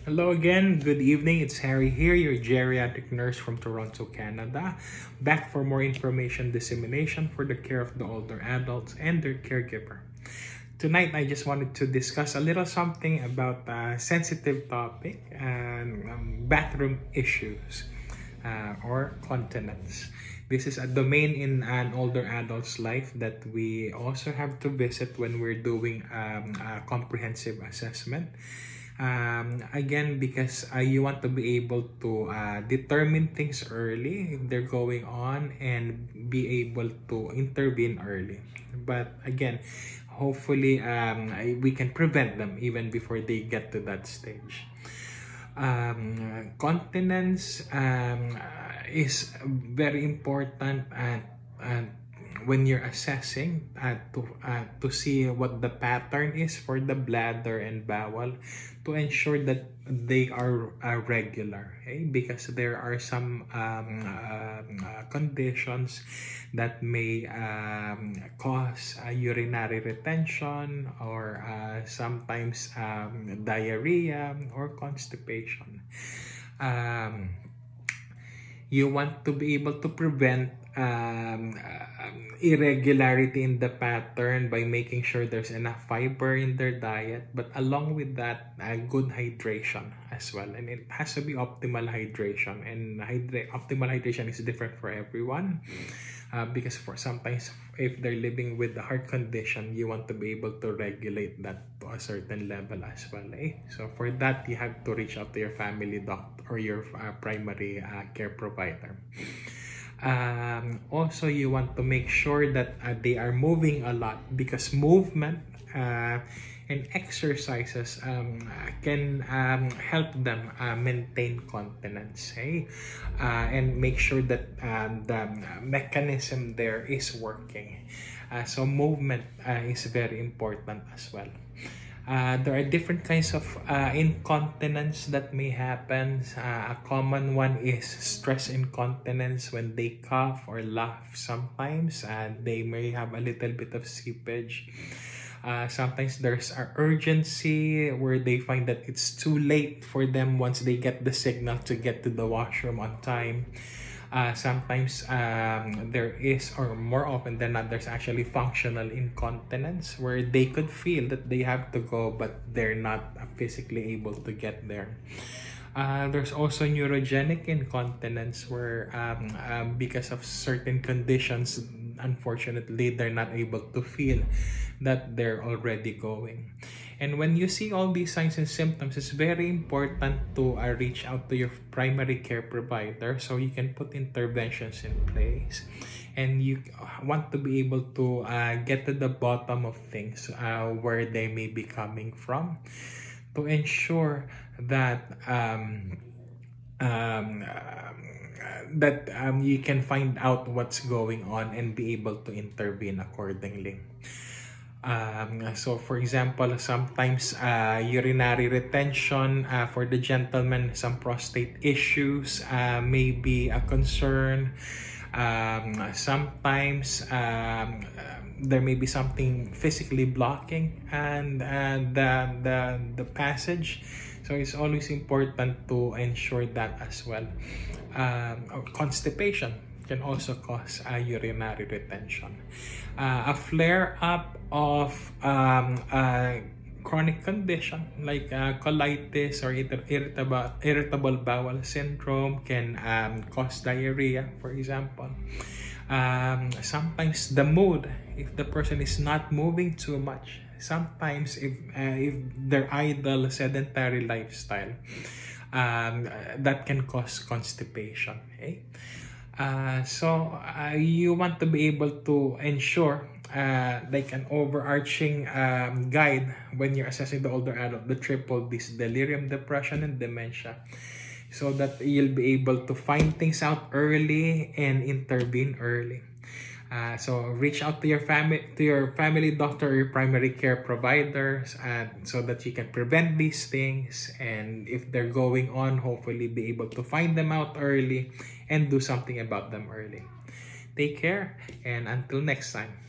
Hello again, good evening. It's Harry here, your geriatric nurse from Toronto, Canada. Back for more information dissemination for the care of the older adults and their caregiver. Tonight, I just wanted to discuss a little something about a sensitive topic and bathroom issues or continence. This is a domain in an older adult's life that we also have to visit when we're doing a comprehensive assessment. Again, because you want to be able to determine things early if they're going on and be able to intervene early. But again, hopefully we can prevent them even before they get to that stage. Continence is very important and when you're assessing to see what the pattern is for the bladder and bowel, to ensure that they are regular, okay? Because there are some conditions that may cause urinary retention or sometimes diarrhea or constipation. You want to be able to prevent irregularity in the pattern by making sure there's enough fiber in their diet, but along with that, good hydration as well. And it has to be optimal hydration, and optimal hydration is different for everyone. Because for sometimes if they're living with the heart condition, you want to be able to regulate that to a certain level as well. So for that, you have to reach out to your family doctor or your primary care provider. Also, you want to make sure that they are moving a lot, because movement and exercises can help them maintain continence, and make sure that the mechanism there is working. So movement is very important as well. There are different kinds of incontinence that may happen. A common one is stress incontinence. When they cough or laugh sometimes, they may have a little bit of seepage. Sometimes there's an urgency where they find that it's too late for them once they get the signal to get to the washroom on time. Sometimes there is, or more often than not, there's actually functional incontinence where they could feel that they have to go but they're not physically able to get there. There's also neurogenic incontinence where because of certain conditions, unfortunately, they're not able to feel that they're already going. And when you see all these signs and symptoms, it's very important to reach out to your primary care provider so you can put interventions in place. And you want to be able to get to the bottom of things, where they may be coming from, to ensure that you can find out what's going on and be able to intervene accordingly. So for example, sometimes urinary retention for the gentleman, some prostate issues may be a concern. Sometimes there may be something physically blocking and the passage. So it's always important to ensure that as well. Constipation can also cause urinary retention. A flare-up of chronic condition like colitis or irritable bowel syndrome can cause diarrhea, for example. Sometimes the mood, if the person is not moving too much, sometimes if their idle sedentary lifestyle, that can cause constipation. So you want to be able to ensure like an overarching guide when you're assessing the older adult, the triple Ds: delirium, depression, and dementia, so that you'll be able to find things out early and intervene early. So reach out to your family doctor or your primary care providers, so that you can prevent these things, and if they're going on, hopefully be able to find them out early and do something about them early. Take care, and until next time.